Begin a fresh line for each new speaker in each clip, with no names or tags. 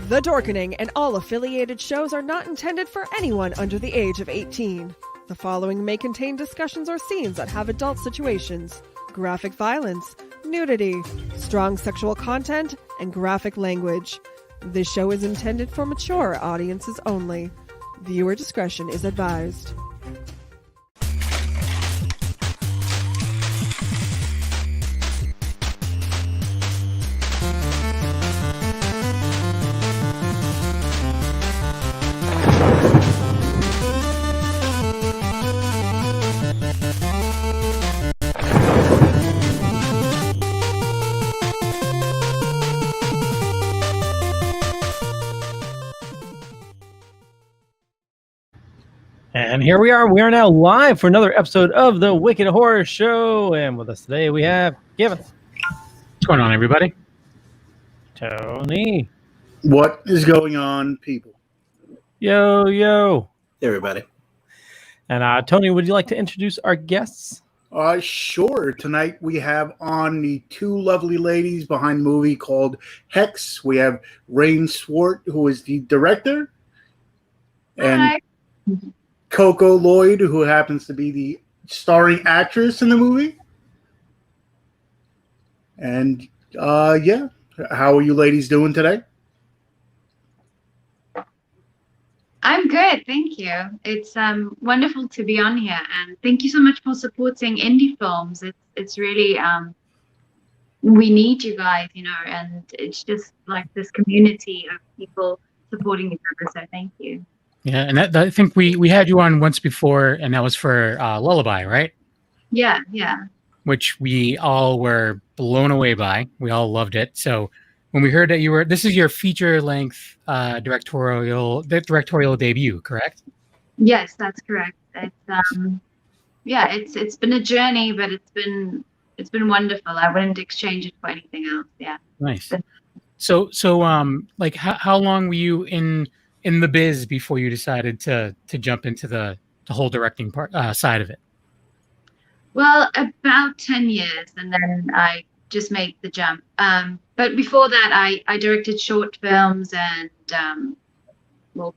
The Dorkening and all affiliated shows are not intended for anyone under the age of 18. The following may contain discussions or scenes that have adult situations, graphic violence, nudity, strong sexual content, and graphic language. This show is intended for mature audiences only. Viewer discretion is advised.
And here we are. We are now live for another episode of the Wicked Horror Show. And with us today, we have Given.
What's going on, everybody?
Tony.
What is going on, people?
Yo, yo.
Hey, everybody.
And Tony, would you like to introduce our guests?
Sure. Tonight we have on the two lovely ladies behind the movie called Heks. We have Reine Swart, who is the director. And
Hi.
Coco Lloyd, who happens to be the starring actress in the movie. And yeah, how are you ladies doing today?
I'm good, thank you. It's wonderful to be on here, and thank you so much for supporting indie films. It's really we need you guys, you know, and it's just like this community of people supporting each other. So thank you.
Yeah, and that I think we had you on once before, and that was for Lullaby, right?
Yeah.
Which we all were blown away by. We all loved it. So when we heard that this is your feature-length directorial debut, correct?
Yes, that's correct. It's it's been a journey, but it's been wonderful. I wouldn't exchange it for anything else. Yeah.
Nice. So like how long were you in the biz before you decided to jump into the whole directing part side of it?
Well, about 10 years, and then I just made the jump. But before that, I directed short films and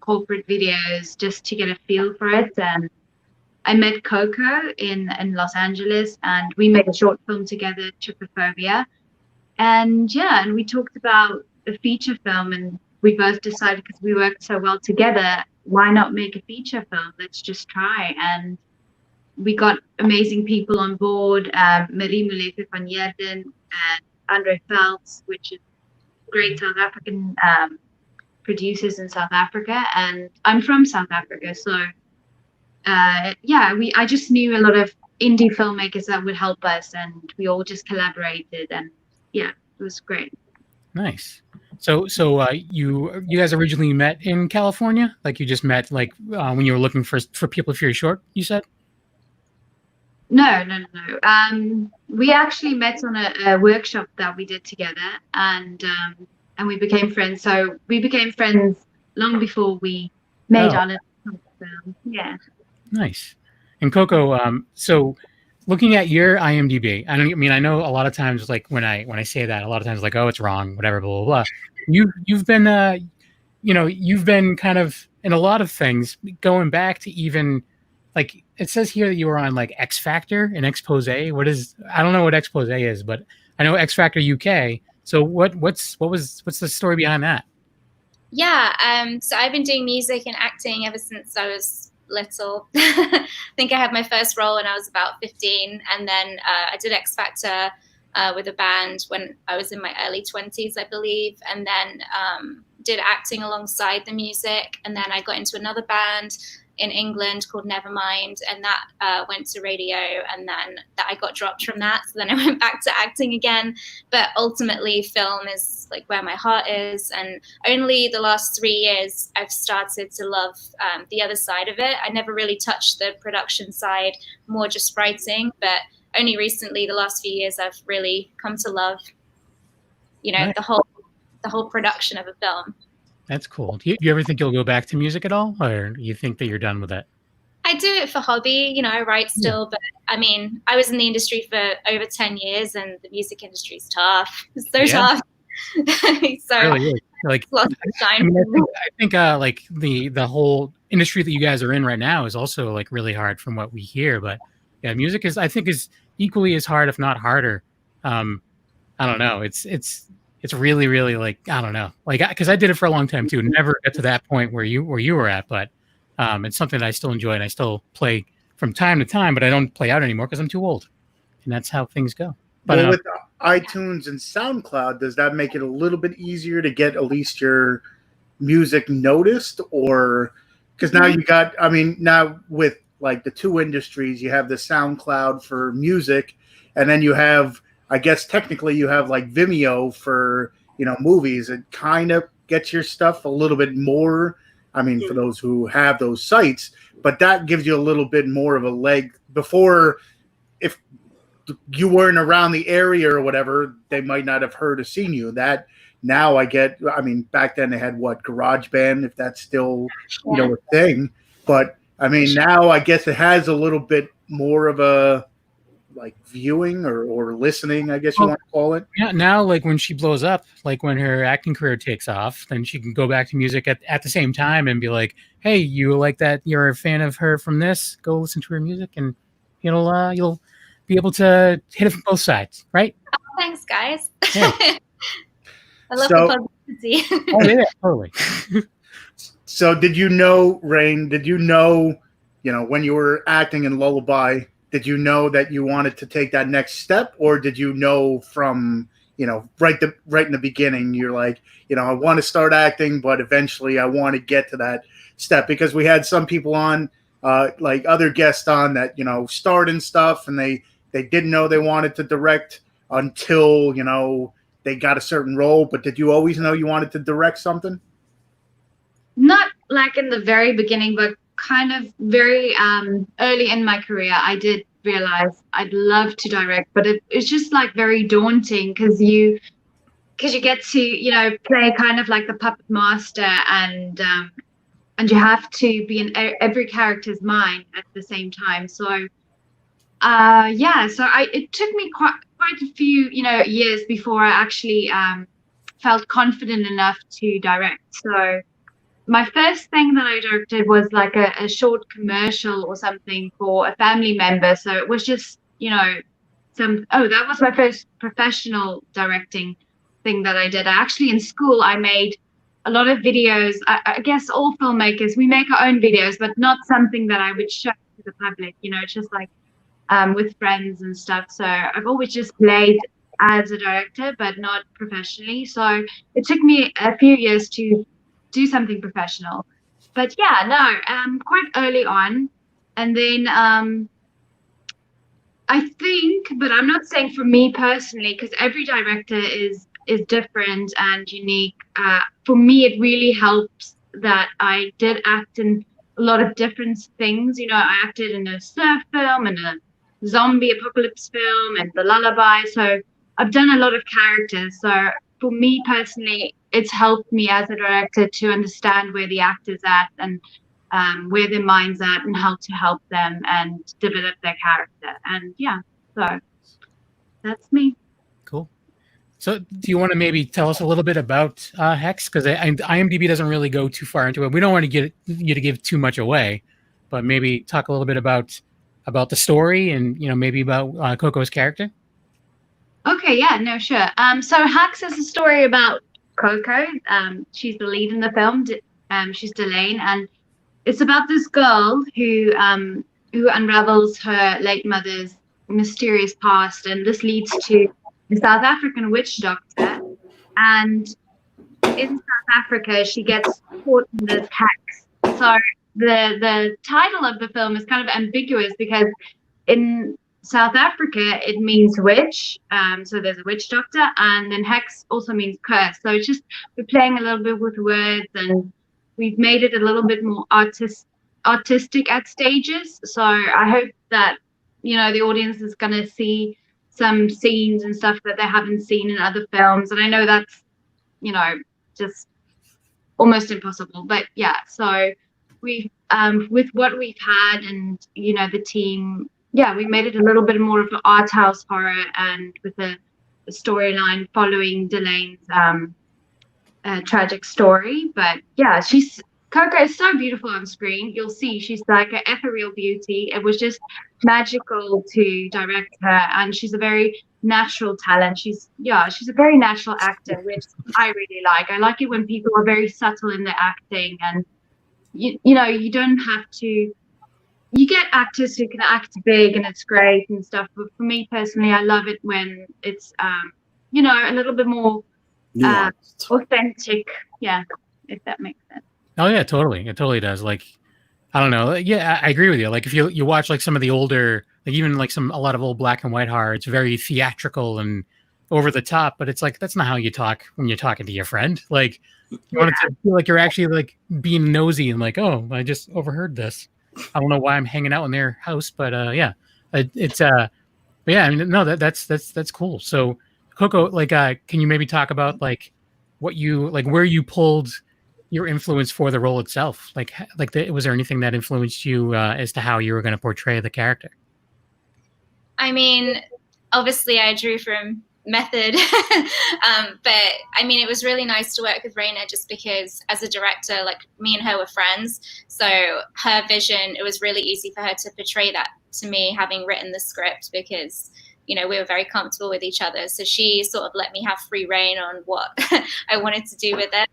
corporate videos just to get a feel for it. And I met Coco in Los Angeles, and we made a short film together, Trypophobia. And we talked about a feature film, and we both decided, because we worked so well together, why not make a feature film? Let's just try. And we got amazing people on board, Marie Molefe van Yerden and unravels, which is great South African producers in South Africa. And I'm from South Africa, so I just knew a lot of indie filmmakers that would help us, and we all just collaborated, and yeah, it was great.
Nice. So you guys originally met in California? Like you just met when you were looking for people for your short, you said?
No. We actually met on a workshop that we did together, and we became friends. So we became friends long before we made our little film. Yeah.
Nice. And Coco, so looking at your IMDb, I know a lot of times, like when I say that, a lot of times like, oh, it's wrong, whatever, blah blah blah. You've been you've been kind of in a lot of things, going back to even like it says here that you were on like X Factor and Expose. I don't know what Expose is, but I know X Factor UK. So what's the story behind that?
Yeah, so I've been doing music and acting ever since I was little. I think I had my first role when I was about 15, and then I did X Factor with a band when I was in my early 20s, I believe, and then did acting alongside the music, and then I got into another band in England called Nevermind, and that went to radio, and then I got dropped from that, so then I went back to acting again. But ultimately film is like where my heart is, and only the last 3 years I've started to love the other side of it. I never really touched the production side, more just writing, but only recently, the last few years, I've really come to love
Nice.
the whole production of a film.
That's cool. Do you ever think you'll go back to music at all, or you think that you're done with it?
I do it for hobby, I write still, but I mean, I was in the industry for over 10 years, and the music industry is tough. It's so tough. So
it really is. Like,
lots of shine.
I think like the whole industry that you guys are in right now is also like really hard from what we hear. But yeah, music is equally as hard, if not harder. I don't know. It's really, really like, I don't know, like, because I did it for a long time too. Never got to that point where you were at, but it's something that I still enjoy, and I still play from time to time, but I don't play out anymore because I'm too old, and that's how things go. But
with iTunes and SoundCloud, does that make it a little bit easier to get at least your music noticed? Or because now you got, now with like the two industries, you have the SoundCloud for music, and then you have, I guess technically you have like Vimeo for, movies. It kind of gets your stuff a little bit more, for those who have those sites, but that gives you a little bit more of a leg. Before, if you weren't around the area or whatever, they might not have heard or seen you. That now I get, back then they had GarageBand, if that's still, a thing. But now I guess it has a little bit more of a, like viewing or listening, I guess you want to call it.
Yeah, now like when she blows up, like when her acting career takes off, then she can go back to music at the same time and be like, hey, you like that? You're a fan of her from this? Go listen to her music, and you'll be able to hit it from both sides, right?
Oh, thanks, guys.
Yeah.
I love the publicity.
Oh yeah, totally.
So did you know, Reine? Did you know, when you were acting in Lullaby? Did you know that you wanted to take that next step, or did you know from, right in the beginning, you're like, I want to start acting, but eventually I want to get to that step? Because we had some people on, like other guests on that, starred in stuff, and they didn't know they wanted to direct until, they got a certain role. But did you always know you wanted to direct something?
Not like in the very beginning, but kind of very early in my career, I did realize I'd love to direct, but it's just like very daunting because you get to play kind of like the puppet master, and you have to be in every character's mind at the same time. So it took me quite a few years before I actually felt confident enough to direct. So my first thing that I directed was like a short commercial or something for a family member. So it was just, that was my first professional directing thing that I did. Actually, in school, I made a lot of videos. I guess all filmmakers, we make our own videos, but not something that I would show to the public. It's just like with friends and stuff. So I've always just played as a director, but not professionally. So it took me a few years to do something professional. But yeah, no, quite early on. And then I think, but I'm not saying for me personally, because every director is different and unique. For me, it really helps that I did act in a lot of different things. I acted in a surf film and a zombie apocalypse film and the Lullaby. So I've done a lot of characters. So for me personally, it's helped me as a director to understand where the actor's at and where their mind's at and how to help them and develop their character. And yeah, so that's me.
Cool. So do you want to maybe tell us a little bit about Heks? Because IMDb doesn't really go too far into it. We don't want to get you to give too much away, but maybe talk a little bit about the story and maybe about Coco's character.
Okay, yeah, no, sure. So Heks is a story about Coco. She's the lead in the film. She's Delane, and it's about this girl who unravels her late mother's mysterious past, and this leads to a South African witch doctor. And in South Africa, she gets caught in this hex. So the title of the film is kind of ambiguous because in South Africa it means witch. So there's a witch doctor, and then hex also means curse. So it's just we're playing a little bit with words, and we've made it a little bit more artistic at stages. So I hope that the audience is going to see some scenes and stuff that they haven't seen in other films. And I know that's just almost impossible, but yeah. So we with what we've had and the team, yeah, we made it a little bit more of an art house horror, and with a storyline following Delane's tragic story. But yeah, Coco is so beautiful on screen. You'll see she's like an ethereal beauty. It was just magical to direct her, and she's a very natural talent. She's a very natural actor, which I really like. I like it when people are very subtle in their acting, and you don't have to. You get actors who can act big and it's great and stuff, but for me personally, I love it when it's a little bit more authentic. Yeah, if that makes sense.
Oh yeah, totally. It totally does. Like, I don't know. Yeah, I agree with you. Like, if you watch like some of the older, like even like a lot of old black and white horror, it's very theatrical and over the top. But it's like that's not how you talk when you're talking to your friend. Like, you want it to feel like you're actually like being nosy and like, oh, I just overheard this. I don't know why I'm hanging out in their house, but yeah, it's but yeah. I mean, no, that's cool. So, Coco, like, can you maybe talk about like what you like, where you pulled your influence for the role itself? Was there anything that influenced you as to how you were going to portray the character?
I mean, obviously I drew from method, but I mean, it was really nice to work with Reine just because as a director, like me and her were friends. So her vision, it was really easy for her to portray that to me, having written the script, because we were very comfortable with each other. So she sort of let me have free reign on what I wanted to do with it.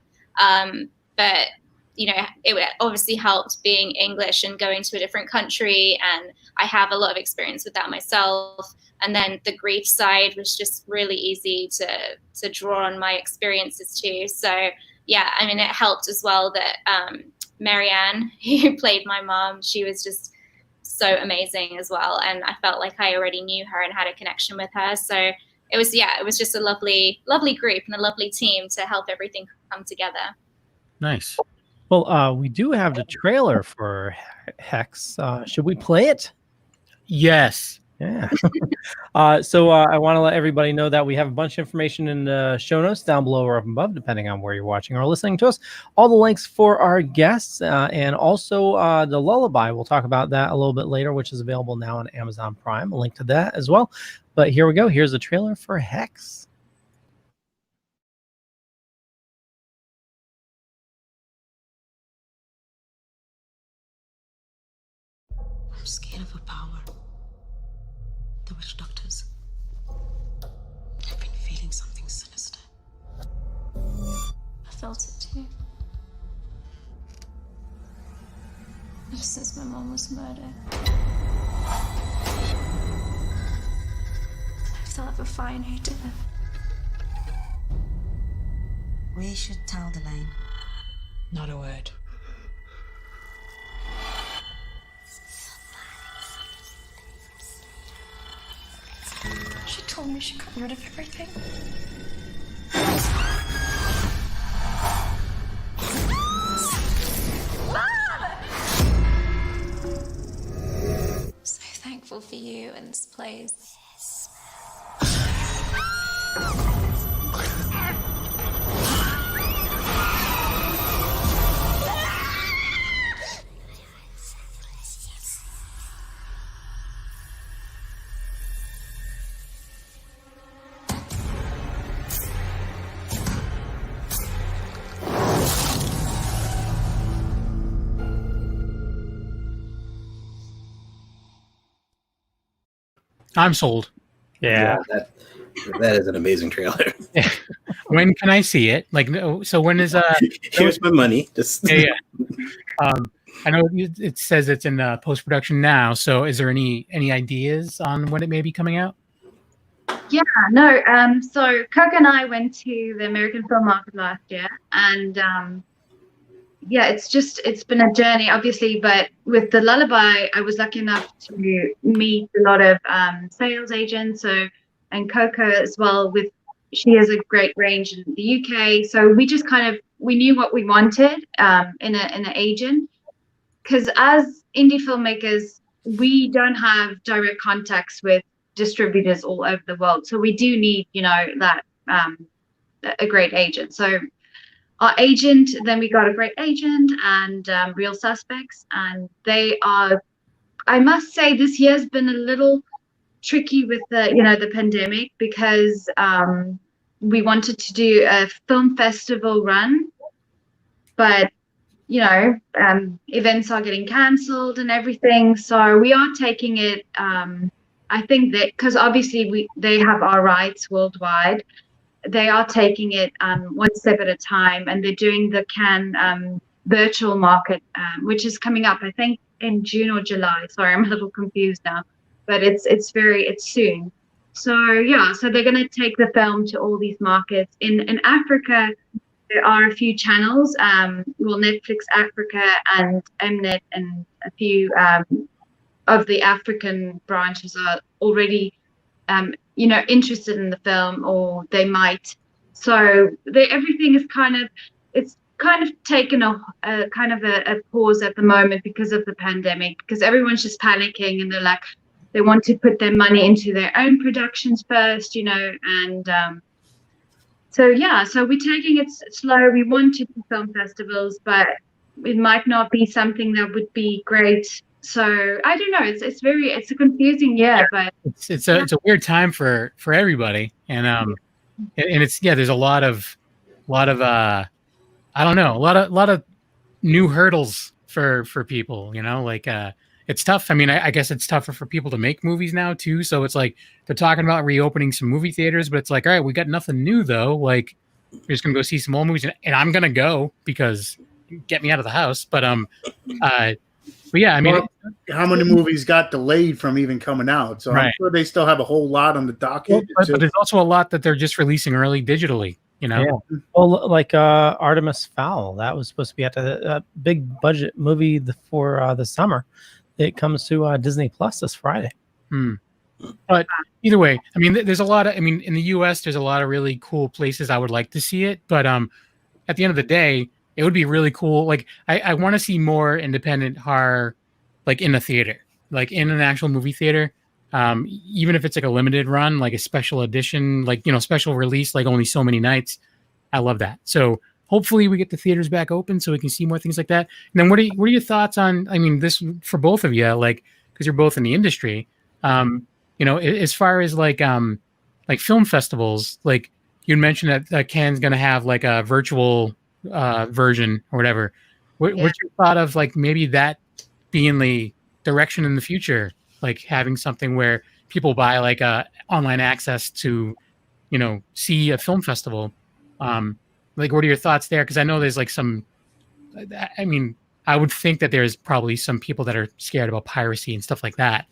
But it obviously helped being English and going to a different country, and I have a lot of experience with that myself. And then the grief side was just really easy to draw on my experiences too. So yeah, I mean, it helped as well that Marianne, who played my mom, she was just so amazing as well, and I felt like I already knew her and had a connection with her. So it was just a lovely group and a lovely team to help everything come together.
Nice.
Well, we do have the trailer for Heks. Should we play it?
Yes.
Yeah. So I want to let everybody know that we have a bunch of information in the show notes down below or up above, depending on where you're watching or listening to us. All the links for our guests and also the Lullaby. We'll talk about that a little bit later, which is available now on Amazon Prime. A link to that as well. But here we go. Here's the trailer for Heks.
I'm scared of her power. The witch doctors. I've been feeling something sinister.
I felt it too.
ever since my mom was murdered. If they'll ever find who did it.
We should tell the line.
Not a word. She told me she got rid of everything. So thankful for you and this place.
I'm sold.
Yeah.
That is an amazing trailer.
When can I see it? Like, so when is
Here's my money. Just
yeah. I know it says it's in post production now. So is there any ideas on when it may be coming out?
Yeah, no. So Coco and I went to the American Film Market last year, and yeah, it's been a journey, obviously. But with the Lullaby, I was lucky enough to meet a lot of sales agents. And Coco as well. She has a great range in the UK. So we just we knew what we wanted in an agent, because as indie filmmakers, we don't have direct contacts with distributors all over the world. So we do need, that a great agent. So our agent, then we got a great agent and Real Suspects, and they are, I must say, this year's been a little tricky with the pandemic, because we wanted to do a film festival run, but events are getting cancelled and everything. So we are taking it. I think that because obviously they have our rights worldwide, they are taking it one step at a time, and they're doing the Cannes virtual market, which is coming up, I think, in June or July. Sorry, I'm a little confused now, but it's soon. So yeah, so they're going to take the film to all these markets. In Africa, there are a few channels, Netflix Africa and Mnet, and a few of the African branches are already interested in the film, or they might. So everything is it's taken a pause at the moment because of the pandemic, because everyone's just panicking, and they're like, they want to put their money into their own productions first, and so we're taking it slow. We want to do film festivals, but it might not be something that would be great. So I don't know. It's a confusing year, but
it's a weird time for everybody, and it's there's a lot of I don't know, a lot of new hurdles for people, it's tough. I mean, I guess it's tougher for people to make movies now too. So it's like they're talking about reopening some movie theaters, but it's like, all right, we got nothing new though. Like, we're just gonna go see some old movies, and I'm gonna go because get me out of the house. But yeah, I mean,
how many movies got delayed from even coming out? So right. I'm sure they still have a whole lot on the docket.
But there's also a lot that they're just releasing early digitally.
Yeah. Well, like Artemis Fowl, that was supposed to be at a big budget movie for the summer. It comes to Disney Plus this Friday.
But either way, I mean, there's a lot of, in the US, there's a lot of really cool places I would like to see it. But at the end of the day, it would be really cool. Like, I want to see more independent horror, like in a theater, like in an actual movie theater. Even if it's like a limited run, like a special edition, like, special release, like only so many nights. I love that. So hopefully we get the theaters back open so we can see more things like that. And then what are your thoughts on, this for both of you, like, because you're both in the industry, as far as like film festivals, like you mentioned that Cannes going to have like a virtual version or whatever. What's your thought of like maybe that being the direction in the future, like having something where people buy like online access to, see a film festival? Like, what are your thoughts there? Because I know there's like some, I would think that there's probably some people that are scared about piracy and stuff like that.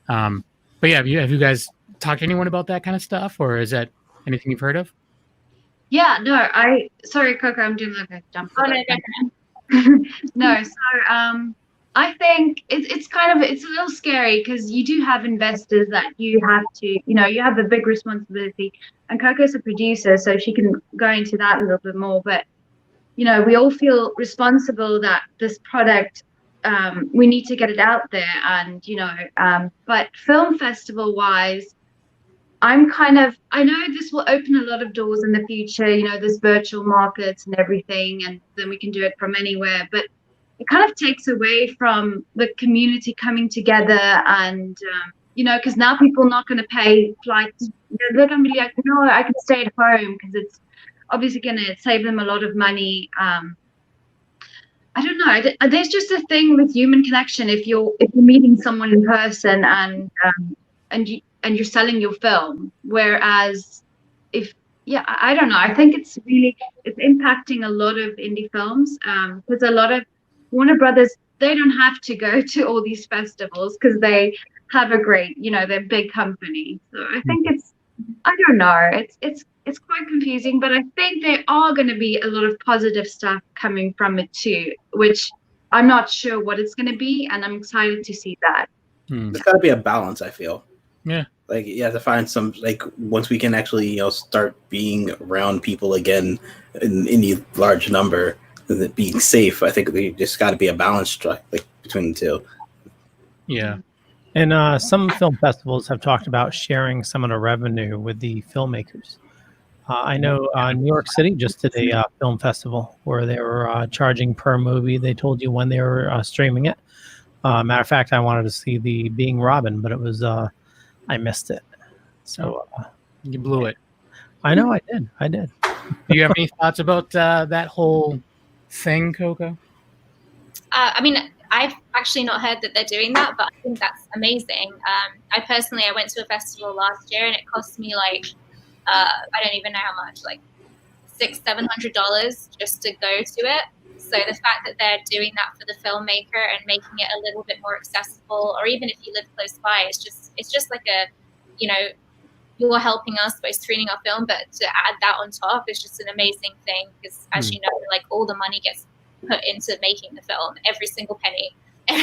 But yeah, have you guys talked to anyone about that kind of stuff, or is that anything you've heard of?
Yeah, no, sorry, Coco, I'm doing like a jump.
Oh, no.
No, so I think it's a little scary because you do have investors that you have to, you have a big responsibility. And Coco's a producer, so she can go into that a little bit more. But we all feel responsible that this product, we need to get it out there, and but film festival wise, I know this will open a lot of doors in the future, there's virtual markets and everything, and then we can do it from anywhere, but it kind of takes away from the community coming together, and, because now people are not going to pay flights. They're going to be like, no, I can stay at home, because it's obviously going to save them a lot of money. I don't know. There's just a thing with human connection. If you're meeting someone in person and you're selling your film, whereas I don't know. I think it's impacting a lot of indie films, because a lot of Warner Brothers, they don't have to go to all these festivals because they have a great, they're a big company. So I think I don't know. It's quite confusing, but I think there are going to be a lot of positive stuff coming from it too, which I'm not sure what it's going to be, and I'm excited to see that.
There's got to be a balance, I feel.
Yeah.
Like you have to find some, like, once we can actually, start being around people again in any large number, and it being safe, I think we just got to be a balance struck, like, between the two.
Yeah.
And some film festivals have talked about sharing some of the revenue with the filmmakers. I know New York City just did a film festival where they were charging per movie. They told you when they were streaming it. Matter of fact, I wanted to see the Being Robin, but it was I missed it. So
you blew it.
I know I did.
Do you have any thoughts about that whole thing, Coco?
I mean, I've actually not heard that they're doing that, but I think that's amazing. I went to a festival last year, and it cost me like, I don't even know how much, like $600-700 just to go to it. So the fact that they're doing that for the filmmaker and making it a little bit more accessible, or even if you live close by, it's just like a, you're helping us by screening our film, but to add that on top is just an amazing thing, because as you know, like, all the money gets put into making the film, every single penny,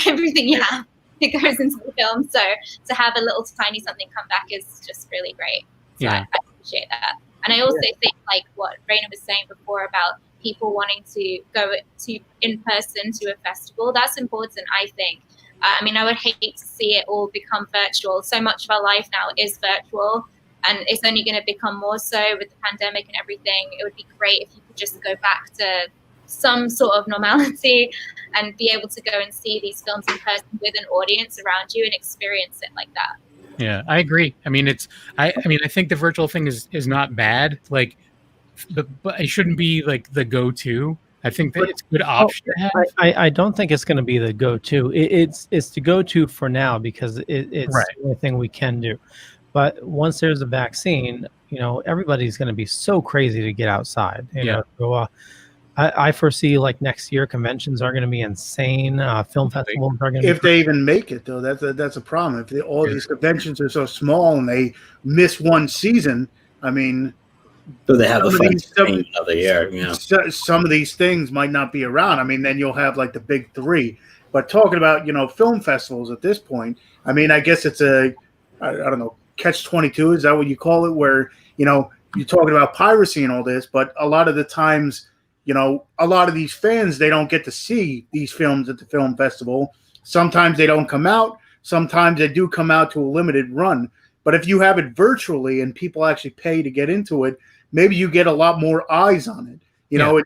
everything you have, it goes into the film. So to have a little tiny something come back is just really great. So
Yeah.
I appreciate that. And I also think, like what Reina was saying before about people wanting to go to in person to a festival, that's important, I think. I mean, I would hate to see it all become virtual. So much of our life now is virtual, and it's only going to become more so with the pandemic and everything. It would be great if you could just go back to some sort of normality and be able to go and see these films in person with an audience around you and experience it like that.
Yeah, I agree. I mean, I think the virtual thing is not bad. Like, but it shouldn't be like the go-to. I think that it's a good option to have.
I don't think it's going to be the go-to. It's the go-to for now because it's
Right.
the only thing we can do. But once there's a vaccine, everybody's going to be so crazy to get outside. So, I foresee, like, next year conventions are going to be insane. Film festivals are going to
If they even make it, though, that's a problem. If all these conventions are so small and they miss one season, I mean,
So they have a
some of
fun
these-
thing another year.
some of these things might not be around. I mean, then you'll have like the big three. But talking about film festivals at this point, I mean, I guess it's I don't know, catch-22. Is that what you call it? Where you're talking about piracy and all this, but a lot of the times, a lot of these fans, they don't get to see these films at the film festival. Sometimes they don't come out. Sometimes they do come out to a limited run. But if you have it virtually and people actually pay to get into it, maybe you get a lot more eyes on it.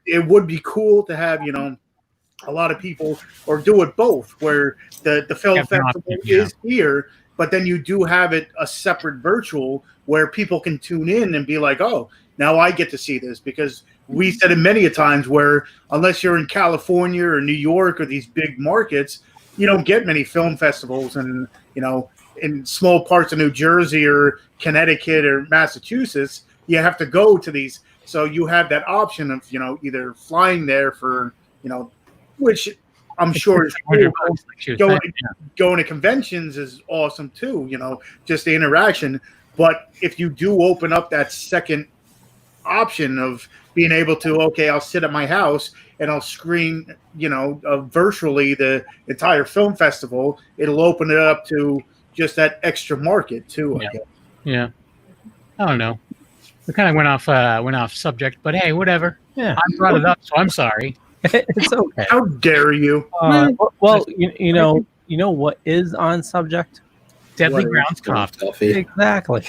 It would be cool to have, a lot of people, or do it both, where the film festival is here, but then you do have it a separate virtual where people can tune in and be like, oh, now I get to see this, because we said it many a times where unless you're in California or New York or these big markets, you don't get many film festivals, and in small parts of New Jersey or Connecticut or Massachusetts, you have to go to these. So you have that option of, either flying there for, which I'm sure it's cool.
$100, like she was saying,
Going to conventions is awesome too, you know, just the interaction. But if you do open up that second option of being able to, okay, I'll sit at my house and I'll screen, you know, virtually the entire film festival, it'll open it up to just that extra market too, I guess.
Yeah. I don't know. We kind of went off subject, but hey, whatever.
Yeah.
I brought it up, so I'm sorry.
It's okay.
How dare you?
Well, you know what is on subject?
Deadly Grounds coffee.
Exactly.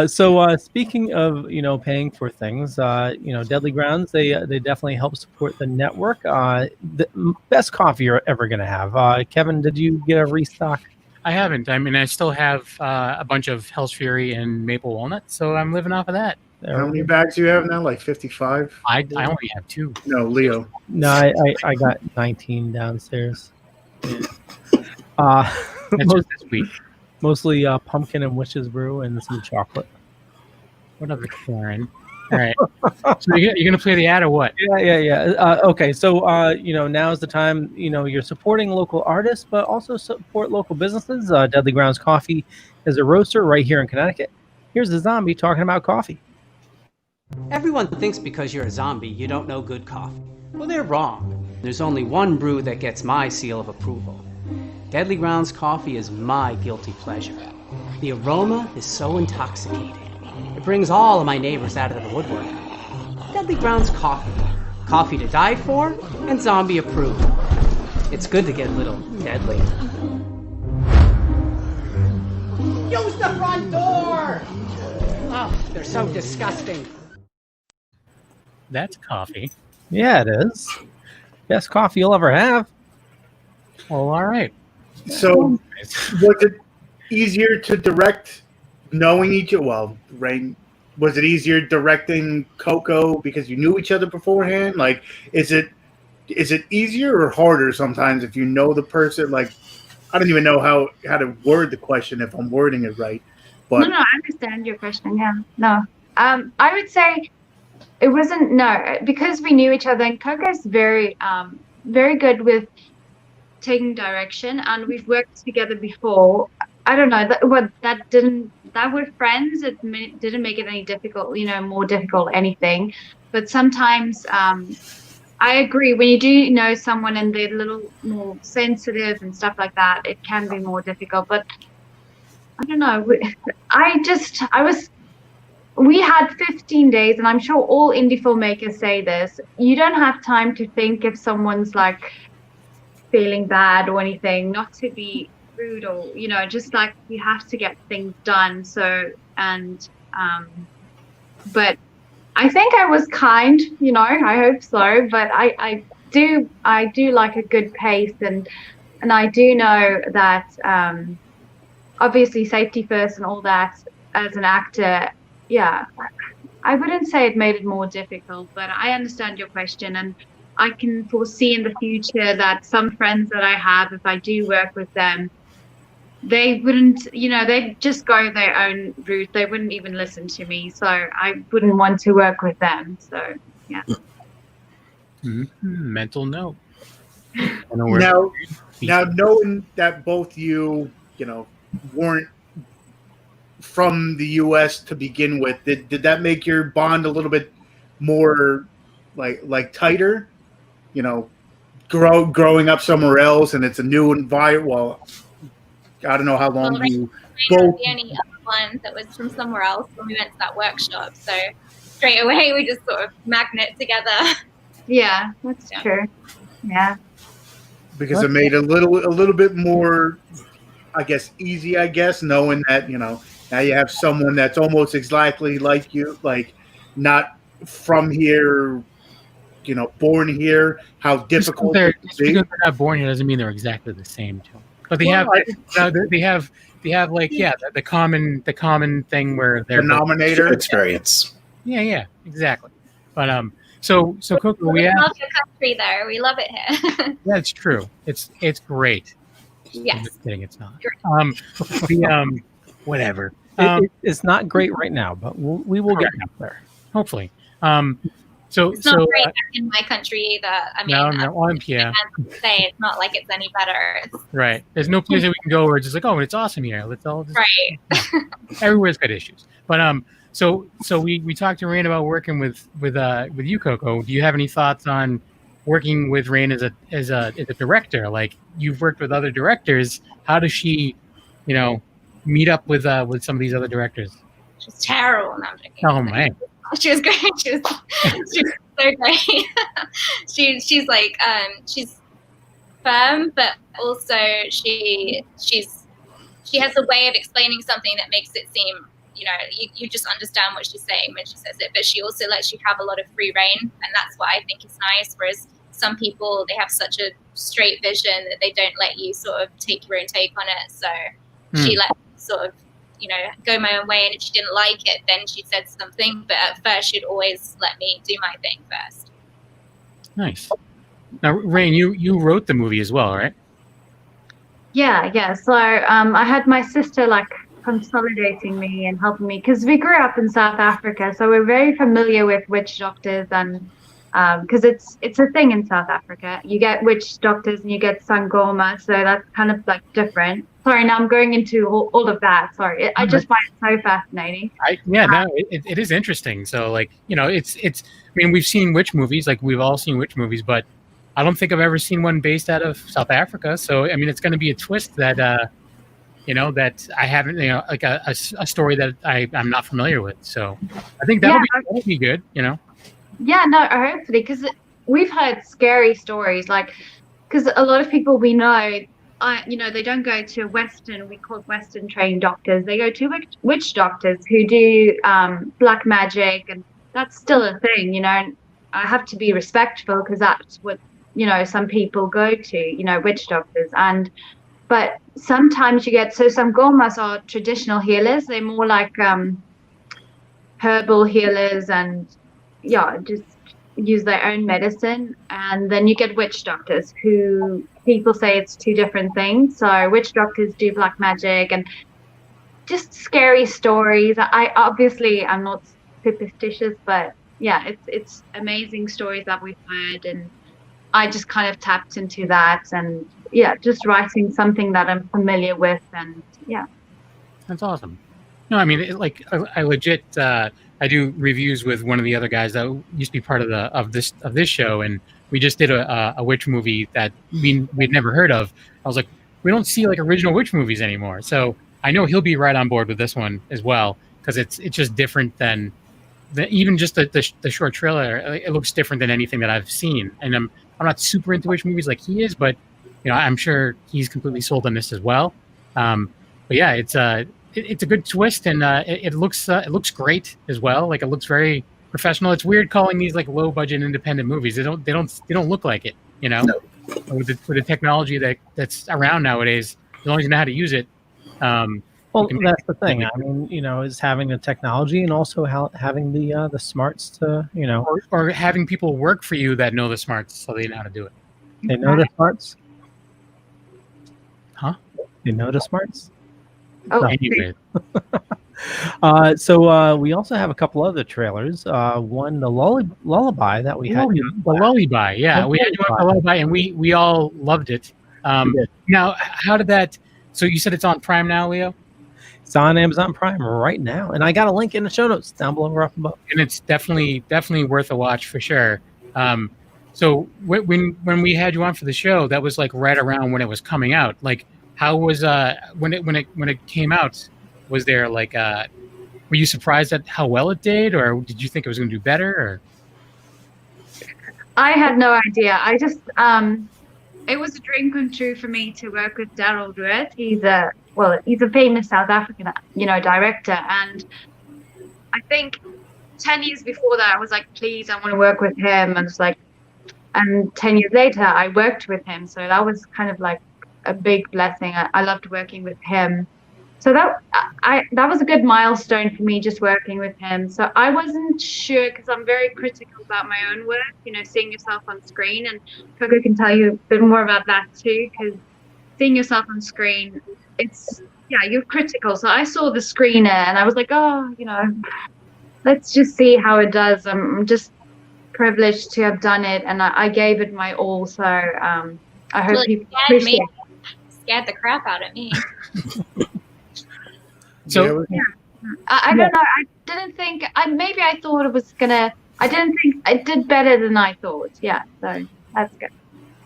So speaking of, you know, paying for things, you know, Deadly Grounds, they definitely help support the network. The best coffee you're ever going to have. Kevin, did you get a restock?
I haven't. I mean, I still have a bunch of Hell's Fury and Maple Walnut, so I'm living off of that.
How many bags do you have now? Like 55?
I only have 2.
No, Leo.
No, I got 19 downstairs. Mostly pumpkin and witch's brew and some chocolate.
What other Karen? All right. So you're going to play the ad or what?
Yeah. Okay. So, you know, now's the time, you know, you're supporting local artists, but also support local businesses. Deadly Grounds Coffee is a roaster right here in Connecticut. Here's a zombie talking about coffee.
Everyone thinks because you're a zombie, you don't know good coffee. Well, they're wrong. There's only one brew that gets my seal of approval. Deadly Grounds Coffee is my guilty pleasure. The aroma is so intoxicating. It brings all of my neighbors out of the woodwork. Deadly Grounds Coffee. Coffee to die for and zombie approved. It's good to get a little deadly. Use the front door! Oh, they're so disgusting.
That's coffee.
Yeah, it is. Best coffee you'll ever have.
Well, all right.
So, was it easier to direct knowing each other? Well, Reine, was it easier directing Coco because you knew each other beforehand? Like, is it easier or harder sometimes if you know the person? Like, I don't even know how to word the question if I'm wording it right. But
No, I understand your question. Yeah, no. I would say it wasn't because we knew each other, and Coco's very good with taking direction, and we've worked together before. I don't know that we're friends. It didn't make it any difficult, you know, more difficult anything. But sometimes I agree, when you do know someone and they're a little more sensitive and stuff like that, it can be more difficult. But I don't know. We had 15 days, and I'm sure all indie filmmakers say this. You don't have time to think if someone's like feeling bad or anything, not to be rude or, you know, just like you have to get things done. So, but I think I was kind, you know, I hope so, but I do like a good pace, and I do know that obviously safety first and all that as an actor. Yeah, I wouldn't say it made it more difficult, but I understand your question, and I can foresee in the future that some friends that I have, if I do work with them, they wouldn't, you know, they'd just go their own route. They wouldn't even listen to me. So I wouldn't want to work with them. So, yeah.
Mm-hmm. Mental note.
Now, knowing that both you know, weren't from the U.S. to begin with, did that make your bond a little bit more like tighter? You know, growing up somewhere else, and it's a new environment. Well, I don't know how long you both.
The only other one that was from somewhere else when we went to that workshop. So straight away we just sort of magnet together.
Yeah, that's true. Yeah.
Because it made a little bit more, I guess, easy. I guess knowing that, you know, now you have someone that's almost exactly like you, like not from here, you know, born here. How difficult
just because they're not born here doesn't mean they're exactly the same too. But they have like the common thing where they're
denominator
experience.
Yeah, exactly. But so Coco, we
love your country there. We love it here.
That's true. It's great.
Yes.
I'm just kidding. It's not.
Great.
Whatever.
It's not great right now, but we will get up there.
Hopefully.
It's not great back in my country either. I mean,
yeah.
Say it's not like it's any better.
Right. There's no place that we can go where it's just like, oh, it's awesome here. Let's all just
right.
Everywhere's got issues. But so we talked to Reine about working with you, Coco. Do you have any thoughts on working with Reine as a director? Like, you've worked with other directors. How does she, meet up with some of these other directors?
She's terrible. No, I'm joking.
Oh man.
She was great. She was so great. she's like she's firm, but also she has a way of explaining something that makes it seem, you just understand what she's saying when she says it. But she also lets you have a lot of free reign, and that's what I think is nice. Whereas some people, they have such a straight vision that they don't let you sort of take your own take on it. So she lets sort of go my own way, and if she didn't like it, then she said something. But at first, she'd always let me do my thing first.
Nice. Now, Reine, you wrote the movie as well, right?
Yeah. So I had my sister consolidating me and helping me, because we grew up in South Africa, so we're very familiar with witch doctors, and because it's a thing in South Africa. You get witch doctors and you get sangoma, so that's kind of different. Sorry, now I'm going into all of that. Sorry, I just find it so fascinating.
It is interesting. So it's. I mean, we've seen witch movies, we've all seen witch movies, but I don't think I've ever seen one based out of South Africa. So I mean, it's going to be a twist that that I haven't, a story that I'm not familiar with. So I think that'll be good.
Yeah, no, hopefully, because we've heard scary stories, because a lot of people we know, they don't go to we call Western trained doctors. They go to witch doctors who do black magic, and that's still a thing, and I have to be respectful, because that's what, some people go to, witch doctors. But sometimes you get, so some gomas are traditional healers. They're more like herbal healers, and just use their own medicine. And then you get witch doctors, who people say it's two different things. So witch doctors do black magic and just scary stories. I'm not superstitious, but yeah, it's amazing stories that we've heard, and I just kind of tapped into that, and just writing something that I'm familiar with, and
that's awesome. No, I mean, I legit I do reviews with one of the other guys that used to be part of this show, and we just did a witch movie that we'd never heard of. I was like, we don't see original witch movies anymore, so I know he'll be right on board with this one as well, because it's just different than even just the short trailer. It looks different than anything that I've seen, and I'm not super into witch movies like he is, but I'm sure he's completely sold on this as well. But yeah, it's a good twist, and it looks great as well. It looks very professional. It's weird calling these low budget independent movies. They don't look like it.
No.
With the technology that's around nowadays, as long as you know how to use it.
Well, that's the thing. I mean, is having the technology, and also having the smarts to,
or having people work for you that know the smarts, so they know how to do it.
They know the smarts.
Huh?
They know the smarts.
Oh,
anyway.
So we also have a couple other trailers. One, the Lullaby that we had.
The Lullaby, yeah. We had you on the Lullaby, and we all loved it. Now, how did that? So you said it's on Prime now, Leo?
It's on Amazon Prime right now, and I got a link in the show notes down below or up above.
And it's definitely worth a watch for sure. So when we had you on for the show, that was right around when it was coming out. How was when it came out? Was there were you surprised at how well it did, or did you think it was going to do better? Or
I had no idea. I just it was a dream come true for me to work with Daryl Druitt. He's a famous South African director, and I think 10 years before that I was like, please, I want to work with him, and and 10 years later I worked with him, so that was kind of a big blessing. I loved working with him. So that was a good milestone for me, just working with him. So I wasn't sure, because I'm very critical about my own work, seeing yourself on screen. And Coco can tell you a bit more about that too, because seeing yourself on screen, you're critical. So I saw the screener and I was like, let's just see how it does. I'm just privileged to have done it, and I gave it my all. So I hope
Well, it
people
scared
appreciate
me. Scared the crap out of me.
So
I don't know. I didn't think. Maybe I thought it was gonna. I didn't think it did better than I thought. Yeah, so that's good.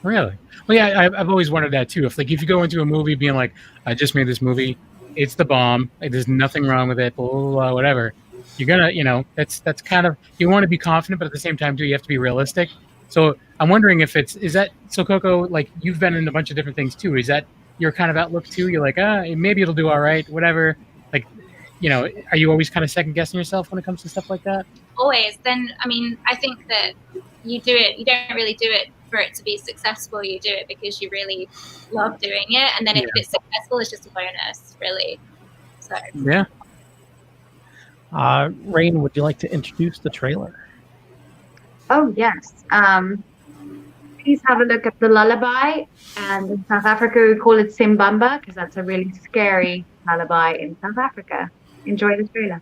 really, well, yeah, I've always wondered that too. If you go into a movie being like, I just made this movie, it's the bomb. There's nothing wrong with it. Blah, blah, blah, whatever. You're gonna, that's kind of, you want to be confident, but at the same time too, you have to be realistic. So I'm wondering if is that so, Coco? Like, you've been in a bunch of different things too. Is that your kind of outlook too? You're like, maybe it'll do all right, whatever. Like, are you always kind of second guessing yourself when it comes to stuff like that?
Always. Then, I mean, I think that you do it. You don't really do it for it to be successful. You do it because you really love doing it. And then if it's successful, it's just a bonus, really. So
yeah.
Reine, would you like to introduce the trailer?
Oh yes. Please have a look at the Lullaby, and in South Africa we call it Simbamba because that's a really scary lullaby in South Africa. Enjoy the trailer.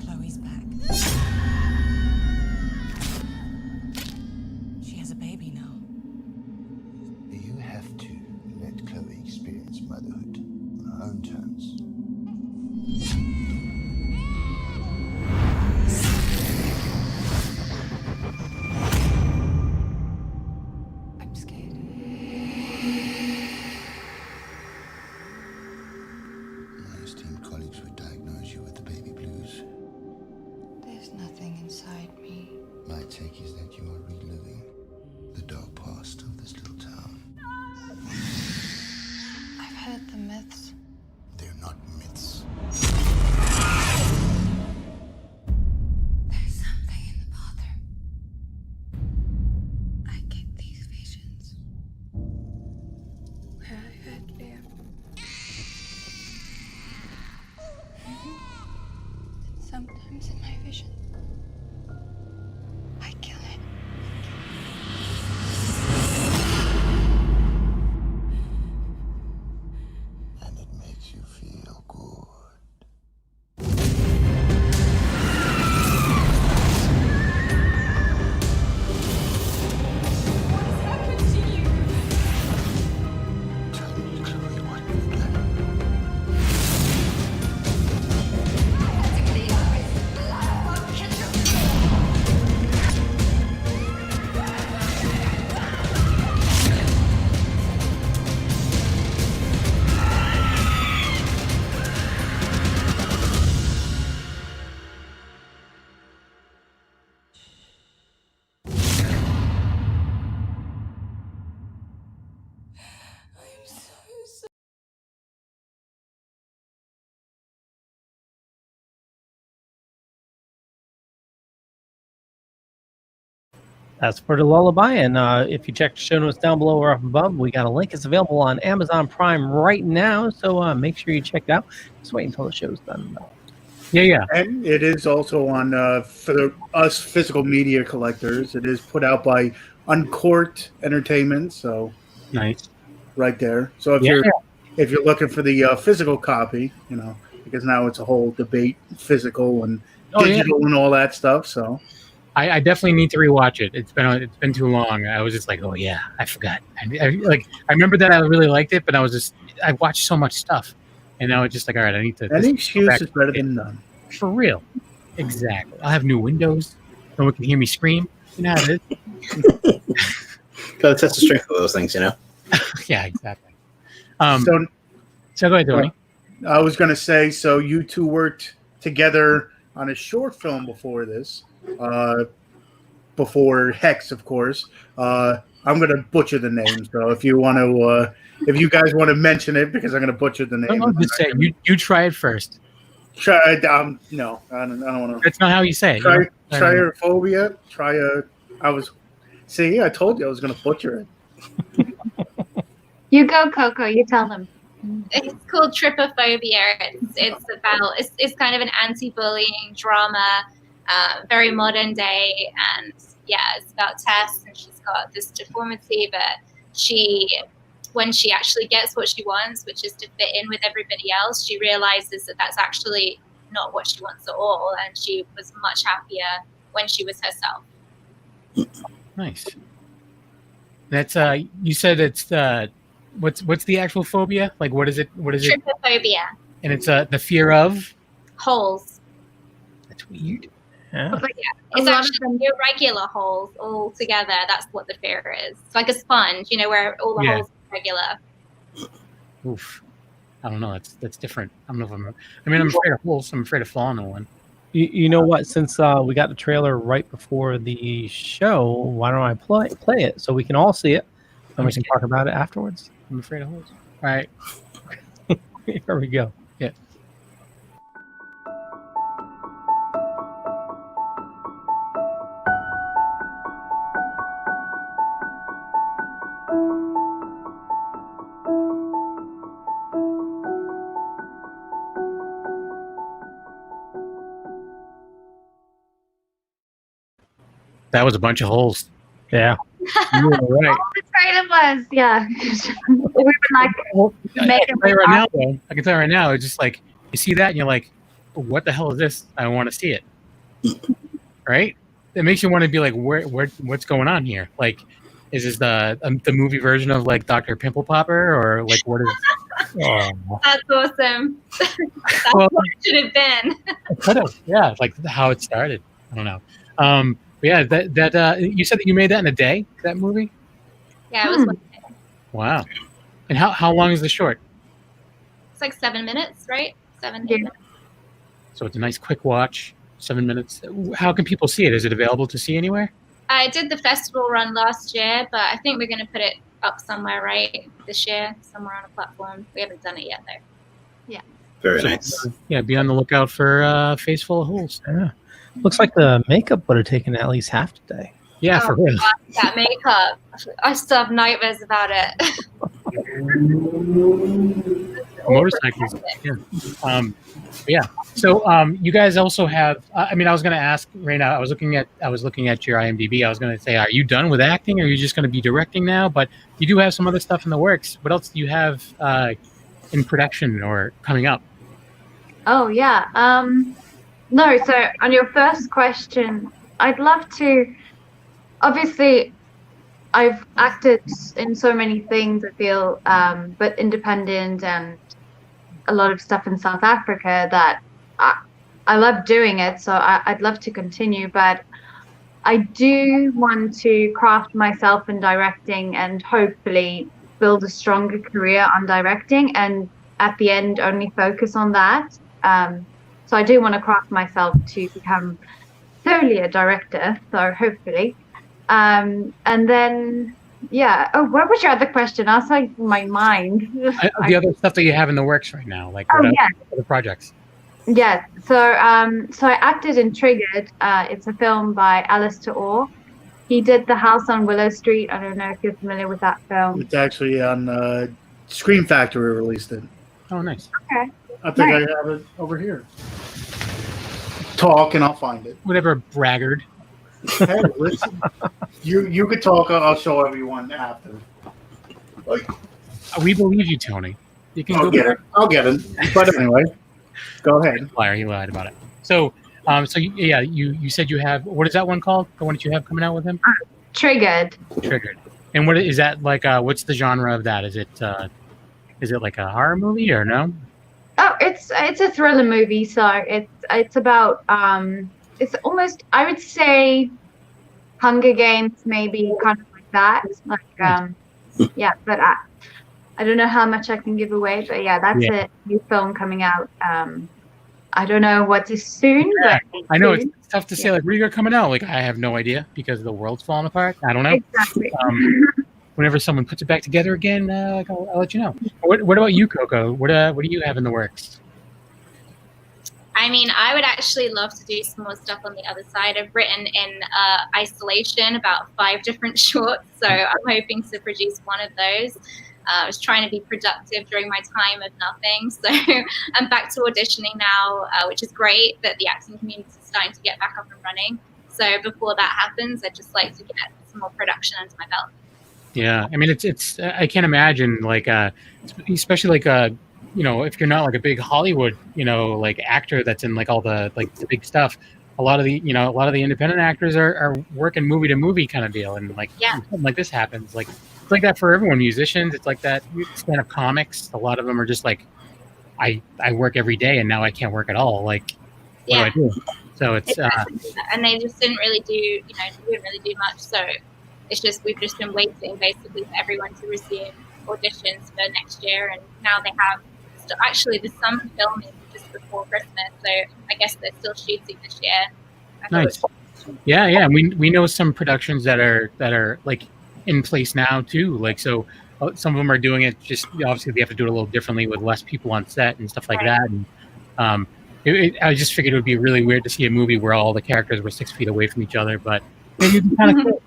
Chloe's back. She has a baby now.
You have to let Chloe experience motherhood on her own terms.
I'm scared.
My esteemed colleagues would diagnose you with the baby blues.
There's nothing inside me.
My take is that you are reliving the dark past of this little town.
I've heard the myths.
They're not myths.
There's something in the water. I get these visions where I hurt fear. Sometimes in my vision, I kill it.
And it makes you feel good. Tell me, Chloe, what you've done.
I'm so sorry.
That's for the Lullaby, and if you check the show notes down below or up above, we got a link. It's available on Amazon Prime right now, so make sure you check it out. Just wait until the show's done.
Yeah.
And it is also on for us physical media collectors. It is put out by Uncourt Entertainment, so
Nice.
right there. So if you're looking for the physical copy, because now it's a whole debate, physical and digital and all that stuff. So
I definitely need to rewatch it. It's been too long. I was just like, oh yeah, I forgot. I remember that I really liked it, but I watched so much stuff, and now it's just like, all right, I need to.
any excuse is better than none.
For real, exactly. I'll have new windows. No one can hear me scream. You know how it is.
That's the strength of those things,
Yeah, exactly.
So
go ahead, Tony.
I was going to say, so you two worked together on a short film before this, before Heks, of course. I'm going to butcher the name, so if you want to, if you guys want to mention it, because I'm going to butcher the name.
No, just say you try it first.
No, I don't want to.
That's not how you say it.
Triophobia. I told you I was going to butcher it.
You go, Coco. You tell them.
it's called Tripophobia. It's kind of an anti-bullying drama, very modern day, and it's about Tess, and she's got this deformity, but when she actually gets what she wants, which is to fit in with everybody else, she realizes that that's actually not what she wants at all, and she was much happier when she was herself.
Nice. That's you said it's what's the actual phobia? Like what is it?
Trypophobia.
And it's the fear of
holes.
That's weird.
Yeah.
It's actually irregular holes all together. That's what the fear is. It's like a sponge, where all the holes are regular.
Oof. I don't know. That's different. I don't know if I'm afraid of holes. I'm afraid of falling on one.
You know what? Since we got the trailer right before the show, why don't I play it so we can all see it and we can talk about it afterwards?
I'm afraid of holes. All right.
Here we go.
Yeah. That was a bunch of holes.
Yeah.
You were right.
The trailer was, yeah. We were like,
I can tell you right now, though. I can tell you right now. It's just like you see that and you're like, "What the hell is this? I want to see it." Right? It makes you want to be like, what's going on here? Like, is this the movie version of like Dr. Pimple Popper, or like what is?
That's awesome. That's what it should have been.
It could have, yeah. It's like how it started. I don't know. But yeah, that you said that you made that in a day. That movie.
Yeah, it was 1 day.
Wow. And how long is the short?
It's like 7 minutes, right? 7 minutes.
So it's a nice quick watch. 7 minutes. How can people see it? Is it available to see anywhere?
I did the festival run last year, but I think we're going to put it up somewhere, right? This year, somewhere on a platform. We haven't done it yet, though.
Yeah.
Very nice.
Yeah, be on the lookout for Face Full of Holes.
Yeah. Looks like the makeup would have taken at least half the day.
Yeah, for real.
God, that makeup. I still have nightmares about it.
Motorcycles. Yeah. So you guys also have. I was going to ask Reina. I was looking at your IMDb. I was going to say, are you done with acting, or are you just going to be directing now? But you do have some other stuff in the works. What else do you have in production or coming up?
Oh yeah. No. So on your first question, I'd love to. Obviously, I've acted in so many things, I feel, but independent and a lot of stuff in South Africa that I love doing it. So I'd love to continue, but I do want to craft myself in directing and hopefully build a stronger career on directing, and at the end only focus on that. So I do want to craft myself to become solely a director. So hopefully. And then, yeah. Oh, what was your other question? I was like, my mind.
The other stuff that you have in the works right now, like what other projects?
Yeah. So I acted in Triggered. It's a film by Alistair Orr. He did The House on Willow Street. I don't know if you're familiar with that film.
It's actually on Scream Factory released it.
Oh, nice.
Okay.
I think I have it over here. Talk and I'll find it.
Whatever, braggart.
Hey, listen. You could talk. I'll show everyone after.
We believe you, Tony. You can
I'll get it. But anyway, go ahead.
Liar, he lied about it. So you said you have, what is that one called? The one that you have coming out with him?
Triggered.
And what is that like? What's the genre of that? Is it like a horror movie or no?
Oh, it's a thriller movie. So it's about it's almost, I would say, Hunger Games, maybe, kind of like that. Like yeah, but I don't know how much I can give away, but yeah, that's a new film coming out. I don't know what is soon.
Yeah,
but
I know it's tough to say. Like, when are you coming out? Like, I have no idea because the world's falling apart. I don't know.
Exactly.
Whenever someone puts it back together again, I'll let you know. What about you, Coco? What do you have in the works?
I mean, I would actually love to do some more stuff on the other side. I've written in isolation about 5 different shorts, so I'm hoping to produce one of those. I was trying to be productive during my time of nothing, so I'm back to auditioning now, which is great that the acting community is starting to get back up and running. So So before that happens, I just like to get some more production under my belt.
Yeah, I mean, it's I can't imagine like especially like you know, if you're not like a big Hollywood, you know, like actor that's in like all the like the big stuff. A lot of the independent actors are working movie to movie kind of deal, and like something like this happens, like it's like that for everyone. Musicians, it's like that. Stand-up comics, a lot of them are just like, I work every day, and now I can't work at all. Like, what do I do? So it's
and they just didn't really do much. So it's just we've just been waiting basically for everyone to resume auditions for next year, and now they have. Actually, there's some filming just before Christmas, so I guess they're still shooting this year.
Nice. Yeah, and we know some productions that are like in place now too. Like so, some of them are doing it just obviously they have to do it a little differently with less people on set and stuff like that. And I just figured it would be really weird to see a movie where all the characters were 6 feet away from each other, but maybe it'd be kind of cool.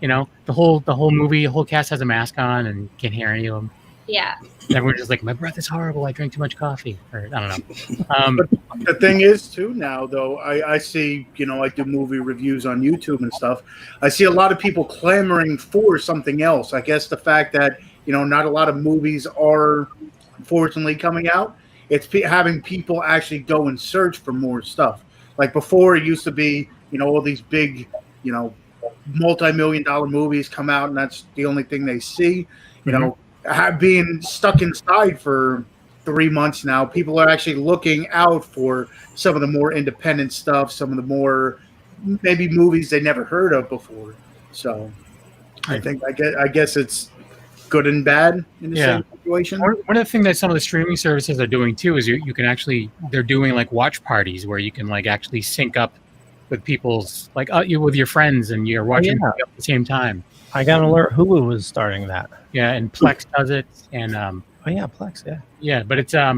You know, the whole movie, the whole cast has a mask on and can't hear any of them.
Yeah.
And everyone's just like, my breath is horrible. I drank too much coffee, or I don't know.
But the thing is, too, now though, I see, you know, I do movie reviews on YouTube and stuff. I see a lot of people clamoring for something else. I guess the fact that, you know, not a lot of movies are unfortunately coming out. It's having people actually go and search for more stuff. Like before, it used to be, you know, all these big, you know, multi-million-dollar movies come out, and that's the only thing they see. You know, being stuck inside for 3 months now, people are actually looking out for some of the more independent stuff, some of the more maybe movies they never heard of before. So I guess it's good and bad in the same situation.
One of the things that some of the streaming services are doing too is you can actually, they're doing like watch parties where you can like actually sync up with people's like you with your friends and you're watching at the same time.
I got an alert. Hulu was starting that.
Yeah, and Plex does it, and
Plex,
yeah. But it's I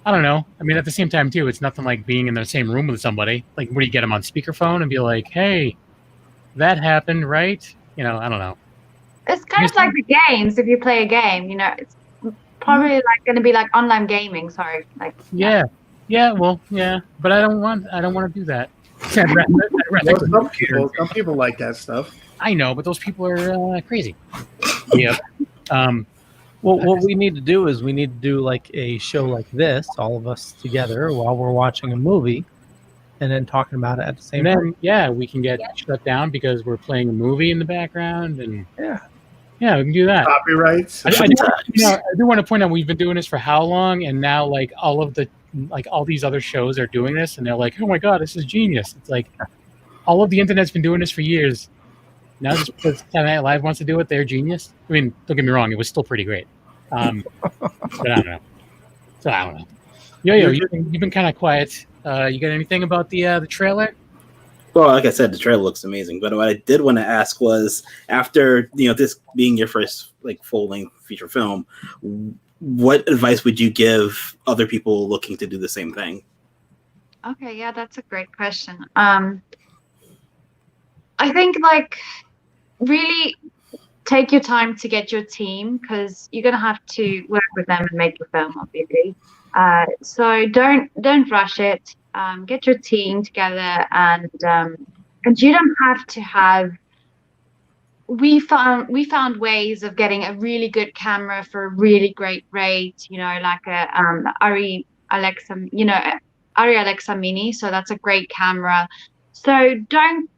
don't know. I mean, at the same time too, it's nothing like being in the same room with somebody. Like, where do you get them on speakerphone and be like, "Hey, that happened, right?" You know, I don't know.
It's kind of like the games. If you play a game, you know, it's probably like going to be like online gaming. Sorry, like
well, yeah. But I don't want to do that.
Some people like that stuff.
I know, but those people are crazy. Yeah.
Well, what we need to do is we need to do like a show like this, all of us together while we're watching a movie, and then talking about it at the same time.
Yeah, we can get shut down because we're playing a movie in the background, and yeah, we can do that.
Copyrights.
I do want to point out we've been doing this for how long, and now like all these other shows are doing this, and they're like, oh my god, this is genius. It's like all of the internet's been doing this for years. Now just because Saturday Night Live wants to do it, they're genius. I mean, don't get me wrong, it was still pretty great. But I don't know. So I don't know. Yo, you've been kind of quiet. You got anything about the trailer?
Well, like I said, the trailer looks amazing. But what I did want to ask was, after this being your first like full-length feature film, what advice would you give other people looking to do the same thing?
Okay, yeah, that's a great question. I think like really take your time to get your team, because you're gonna have to work with them and make your film, obviously. So don't rush it. Get your team together, and you don't have to have. We found ways of getting a really good camera for a really great rate. You know, like a Arri Alexa Mini. So that's a great camera. So don't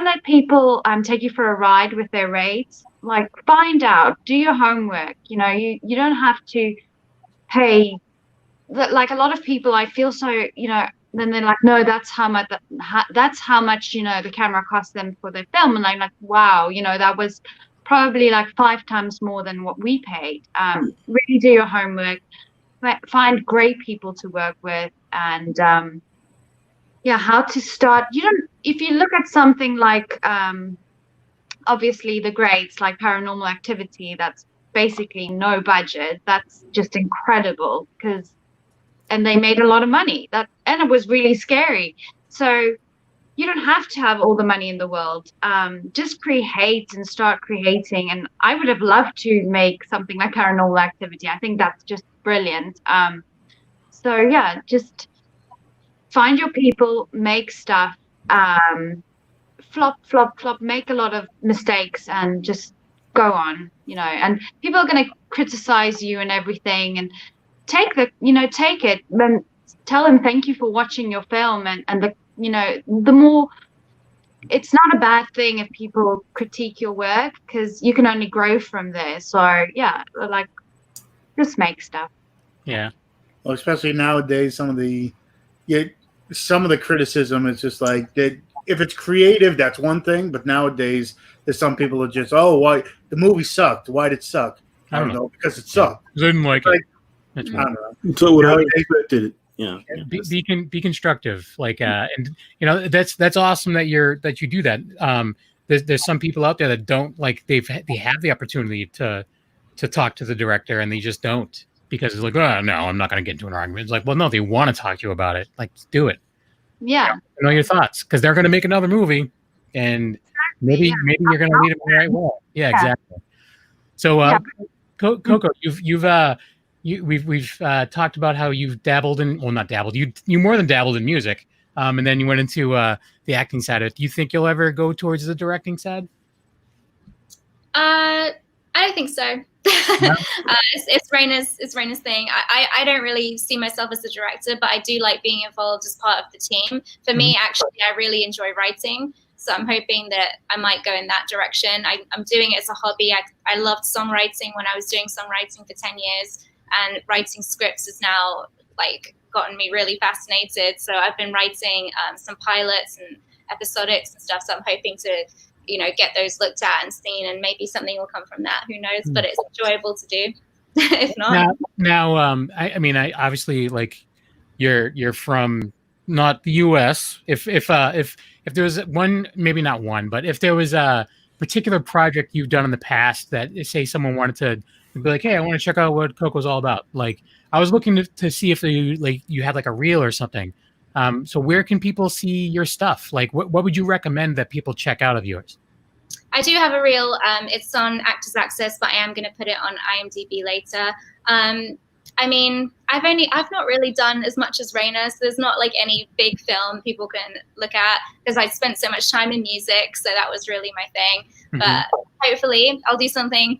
let people take you for a ride with their rates. Like, find out, do your homework. You know, you don't have to pay. Like a lot of people, I feel so, you know, then they're like, no, that's how much you know the camera cost them for their film, and I'm like, wow, you know, that was probably like 5 times more than what we paid. Really do your homework, find great people to work with, and how to start. If you look at something like obviously the greats like Paranormal Activity, that's basically no budget, that's just incredible, and they made a lot of money, and it was really scary. So you don't have to have all the money in the world. Just create and start creating. And I would have loved to make something like Paranormal Activity. I think that's just brilliant. So yeah, just find your people, make stuff, flop, flop, flop, make a lot of mistakes, and just go on, and people are going to criticize you and everything, and take it, then tell them thank you for watching your film, and the more, it's not a bad thing if people critique your work, because you can only grow from there. So yeah, like, just make stuff.
Yeah.
Well, especially nowadays, some of the criticism is just like that. If it's creative, that's one thing. But nowadays, there's some people that just, why the movie sucked? Why did it suck? I don't know, because it sucked.
I didn't like it.
I don't know.
So what I expected it. Yeah.
Be constructive. Like, and that's awesome that you do that. There's some people out there that don't, like, they have the opportunity to talk to the director, and they just don't, because it's like, oh no, I'm not going to get into an argument. It's like, well, no, they want to talk to you about it. Like, do it.
Yeah.
Know your thoughts, because they're going to make another movie, and maybe you're going to lead them the right way. Yeah, exactly. So, Coco, we've talked about how you've dabbled in, well, not dabbled, you more than dabbled in music, and then you went into the acting side of it. Do you think you'll ever go towards the directing side?
I don't think so. No? It's Raina's thing. I don't really see myself as a director, but I do like being involved as part of the team. For me, actually, I really enjoy writing. So I'm hoping that I might go in that direction. I'm doing it as a hobby. I loved songwriting when I was doing songwriting for 10 years, and writing scripts has now, like, gotten me really fascinated. So I've been writing some pilots and episodics and stuff. So I'm hoping to, get those looked at and seen, and maybe something will come from that. Who knows? But it's enjoyable to do. If not,
now, I mean, I obviously, like, you're from not the U.S. If there was one, maybe not one, but if there was a particular project you've done in the past that, say, someone wanted to be like, hey, I want to check out what Coco's all about. Like, I was looking to see if you had like a reel or something. So where can people see your stuff? Like, what would you recommend that people check out of yours?
I do have a reel. It's on Actors Access, but I am going to put it on IMDb later. I mean, I've not really done as much as Reina, so there's not like any big film people can look at, because I spent so much time in music, so that was really my thing. Mm-hmm. But hopefully I'll do something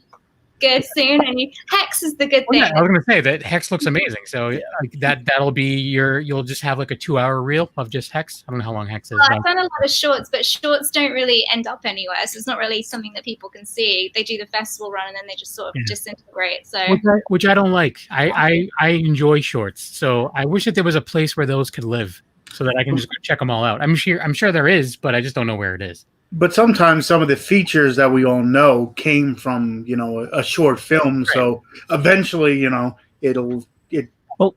good soon, and Heks is the good thing.
Yeah, I was going to say that Heks looks amazing, so like, that'll be you'll just have like a 2-hour reel of just Heks. I don't know how long Heks is.
Well, I've done a lot of shorts, but shorts don't really end up anywhere, so it's not really something that people can see. They do the festival run, and then they just sort of disintegrate. So
which I don't like. I enjoy shorts, so I wish that there was a place where those could live, so that I can just go check them all out. I'm sure there is, but I just don't know where it is.
But sometimes some of the features that we all know came from, a short film. Right. So eventually, it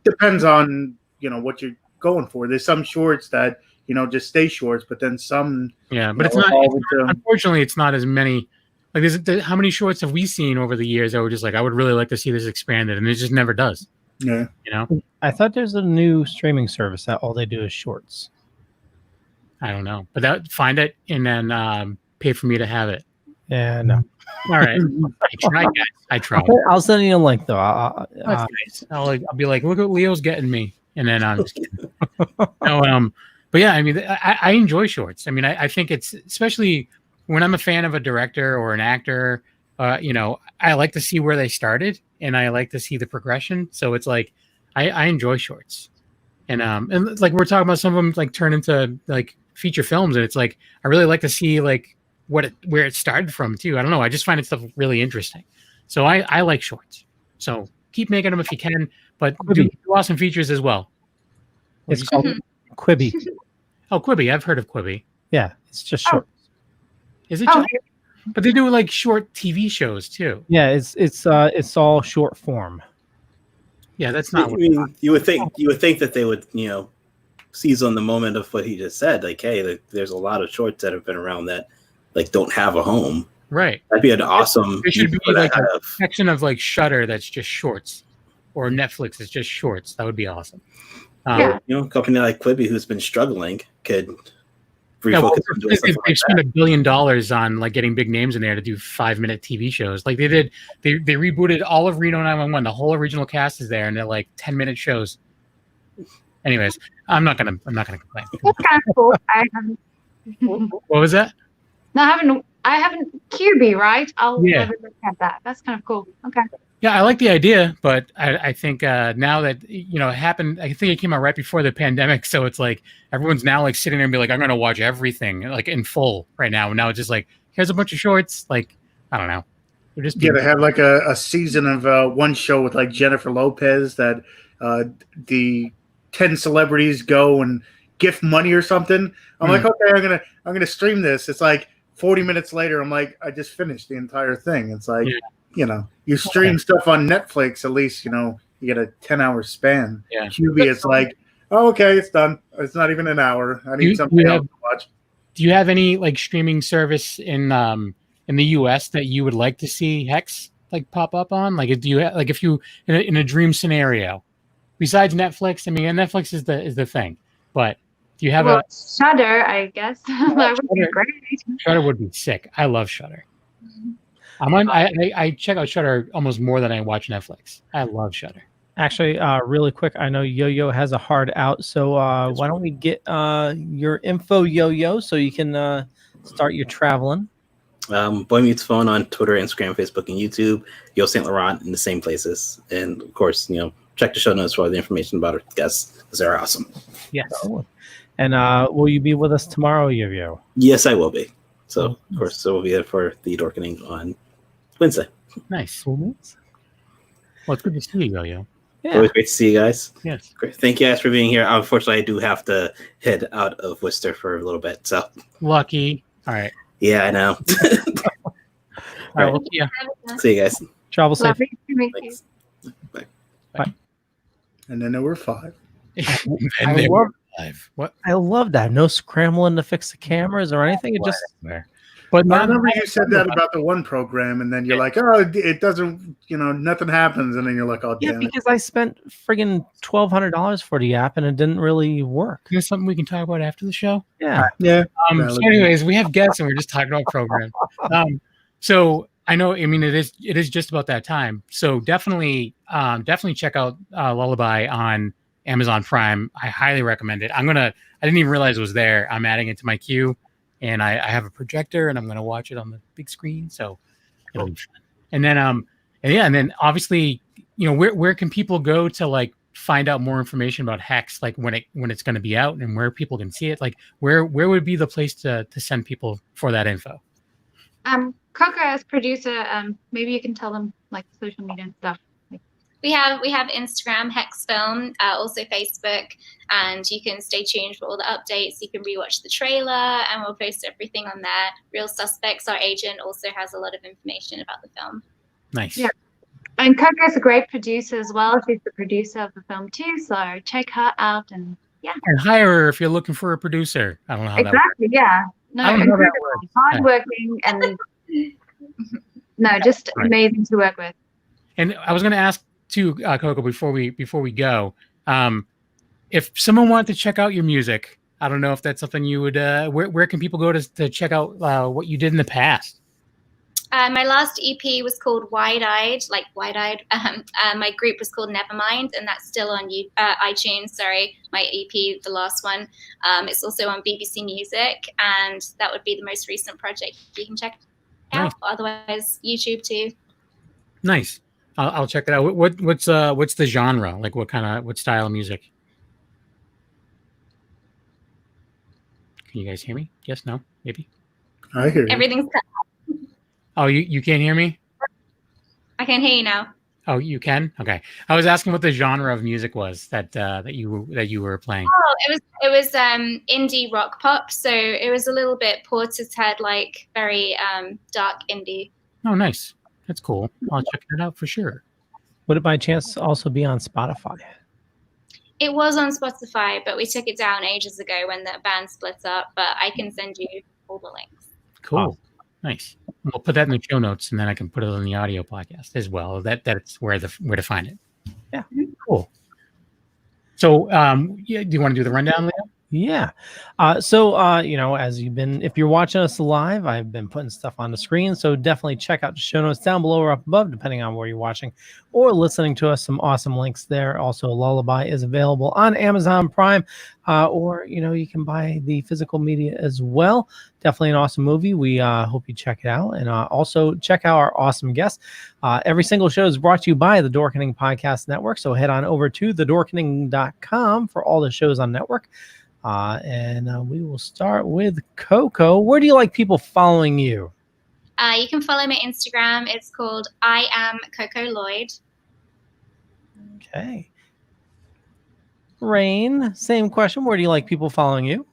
depends on, what you're going for. There's some shorts that, just stay shorts, but then some.
Yeah, but it's not, unfortunately, it's not as many. Like, how many shorts have we seen over the years that were just like, I would really like to see this expanded, and it just never does.
Yeah.
I thought there's a new streaming service that all they do is shorts.
I don't know, but find it and then pay for me to have it.
Yeah, no.
All right, I tried, guys. I tried.
I'll send you a link though.
That's nice. I'll be like, look what Leo's getting me, and then I'm just kidding. No, but yeah, I mean, I enjoy shorts. I mean, I think it's, especially when I'm a fan of a director or an actor, I like to see where they started, and I like to see the progression. So it's like, I enjoy shorts, and like we're talking about, some of them like turn into like feature films, and it's like, I really like to see like where it started from too. I don't know, I just find it stuff really interesting, so I like shorts. So keep making them if you can, but do awesome features as well.
It's called Quibi.
Oh, Quibi, I've heard of Quibi.
Yeah, it's just short.
Is it just, but they do like short TV shows too.
Yeah, it's all short form.
Yeah, that's not.
I mean, you would think that they would, seize on the moment of what he just said. Like, hey, there's a lot of shorts that have been around that like don't have a home.
Right.
That'd be an awesome.
There should be like a section of like Shudder that's just shorts, or Netflix is just shorts. That would be awesome.
A company like Quibi, who's been struggling, could refocus on doing something like
they've spent $1 billion on like getting big names in there to do 5-minute TV shows. Like they did, they rebooted all of Reno 911. The whole original cast is there, and they're like 10-minute shows. Anyways, I'm not gonna complain.
That's kind of cool.
What was that?
No, I haven't QB, right? I'll
Yeah.
have a look at that. That's kind of cool. Okay.
Yeah, I like the idea, but I think now that it happened, I think it came out right before the pandemic, so it's like everyone's now like sitting there and be like, I'm gonna watch everything like in full right now. And now it's just like, here's a bunch of shorts. Like, I don't know. They're just
Yeah, they have like a season of one show with like Jennifer Lopez that the 10 celebrities go and gift money or something. I'm like, okay, I'm gonna stream this. It's like 40 minutes later, I'm like, I just finished the entire thing. It's like, you stream stuff on Netflix, at least, you get a 10-hour span.
Yeah.
QB, it's like, oh, okay, it's done. It's not even an hour. I need something else to watch.
Do you have any like streaming service in the US that you would like to see Heks like pop up on? Like, do you like if you in a dream scenario besides Netflix? I mean, Netflix is the thing, but do you have a
Shudder? I guess that would be great.
Shudder would be sick. I love Shudder. I check out Shudder almost more than I watch Netflix. I love Shudder.
Actually, really quick, I know Yo-Yo has a hard out, so why don't we get your info, Yo-Yo, so you can start your traveling.
Boy Meets Phone on Twitter, Instagram, Facebook, and YouTube. Yo St. Laurent in the same places. And of course, check the show notes for all the information about our guests, because they're awesome.
Yes. And will you be with us tomorrow, Yo-Yo?
Yes, I will be. So, of course, we'll be there for the Dorkening on Wednesday.
Nice. Well, it's good to see you, Yo-Yo.
Yeah. Always great to see you guys.
Yes.
Great. Thank you guys for being here. Unfortunately, I do have to head out of Worcester for a little bit. So
lucky. All right.
Yeah, I know.
All right. Well, yeah.
See you guys.
Travel safe.
Thanks. Bye.
Bye.
And then there were 5.
I love that. No scrambling to fix the cameras or anything. It just.
But I remember you said that about the one program, and then you're like, oh, it doesn't, nothing happens, and then you're like, oh, damn it.
Because I spent friggin' $1,200 for the app, and it didn't really work.
Is something we can talk about after the show?
Yeah.
Yeah.
So anyways, we have guests, and we're just talking about program. So I know, it is just about that time. So definitely check out Lullaby on Amazon Prime. I highly recommend it. I didn't even realize it was there. I'm adding it to my queue. And I have a projector, and I'm going to watch it on the big screen. So it'll be fun. And then, and then obviously, where can people go to like find out more information about Heks, like when it's going to be out, and where people can see it? Like where would be the place to send people for that info?
Coco as producer, maybe you can tell them like social media and stuff.
We have Instagram, Heks Film, also Facebook, and you can stay tuned for all the updates. You can rewatch the trailer, and we'll post everything on there. Real Suspects, our agent, also has a lot of information about the film.
Nice.
Yeah. And Coco's a great producer as well. She's the producer of the film too, so check her out. And
and hire her if you're looking for a producer. I don't know how that works.
Yeah. No,
I don't know how that works.
Hardworking and just amazing to work with.
And I was going to ask to Coco before we go, if someone wanted to check out your music, I don't know if that's something you would where can people go to check out what you did in the past?
My last EP was called Wide-Eyed. My group was called Nevermind, and that's still on iTunes. Sorry, my EP, the last one. It's also on BBC Music, and that would be the most recent project you can check out. Otherwise, YouTube too.
Nice. I'll check it out. What's the genre? Like what style of music? Can you guys hear me? Yes, no, maybe.
I hear you.
Everything's cut.
Oh, you can't hear me?
I can hear you now.
Oh, you can? Okay. I was asking what the genre of music was that you were playing.
Oh, it was indie rock pop. So it was a little bit Portishead, like very dark indie.
Oh, nice. That's cool. I'll check it out for sure.
Would it by chance also be on Spotify?
It was on Spotify, but we took it down ages ago when the band split up. But I can send you all the links.
Cool. Nice. We'll put that in the show notes, and then I can put it on the audio podcast as well. That's where to find it.
Yeah.
Cool. So, do you want to do the rundown, Leo?
Yeah. As if you're watching us live, I've been putting stuff on the screen. So definitely check out the show notes down below or up above, depending on where you're watching or listening to us. Some awesome links there. Also, Lullaby is available on Amazon Prime, or you can buy the physical media as well. Definitely an awesome movie. We hope you check it out. And also check out our awesome guests. Every single show is brought to you by the Dorkening Podcast Network. So head on over to thedorkening.com for all the shows on network. And we will start with Coco. Where do you like people following you?
You can follow my Instagram. It's called I am Coco Lloyd.
Okay. Reine, same question. Where do you like people following you?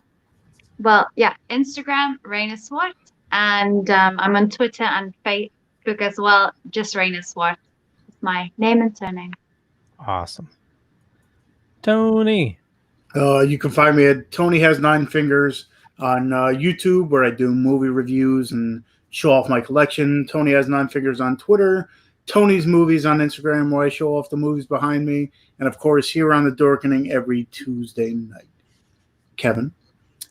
Well, yeah, Instagram, Reine Swart, and I'm on Twitter and Facebook as well, just Reine Swart. It's my name and surname.
Awesome. Tony.
You can find me at Tony Has Nine Fingers on YouTube, where I do movie reviews and show off my collection. Tony Has Nine Fingers on Twitter. Tony's Movies on Instagram, where I show off the movies behind me. And, of course, here on The Dorkening every Tuesday night. Kevin?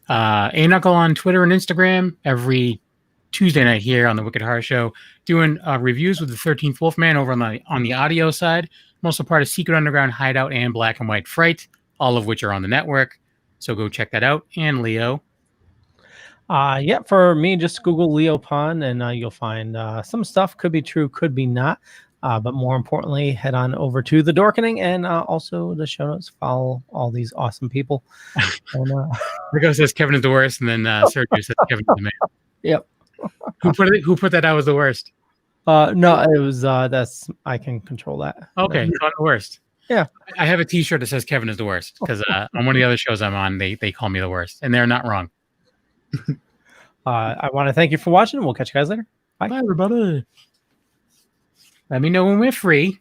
A-Knuckle on Twitter and Instagram every Tuesday night here on the Wicked Horror Show, doing reviews with the 13th Wolfman over on the audio side. I'm also part of Secret Underground Hideout and Black and White Fright, all of which are on the network. So go check that out. And Leo?
For me, just Google Leo Pond, and you'll find some stuff. Could be true, could be not. But more importantly, head on over to The Dorkening and also the show notes. Follow all these awesome people. And,
Rico says Kevin is the worst, and then Sergio says Kevin is the man.
Yep.
Who put that out as the worst?
No, it was I can control that.
Okay, not the worst.
Yeah.
I have a T-shirt that says Kevin is the worst because on one of the other shows I'm on, they call me the worst, and they're not wrong.
I want to thank you for watching. We'll catch you guys later. Bye,
everybody. Let me know when we're free.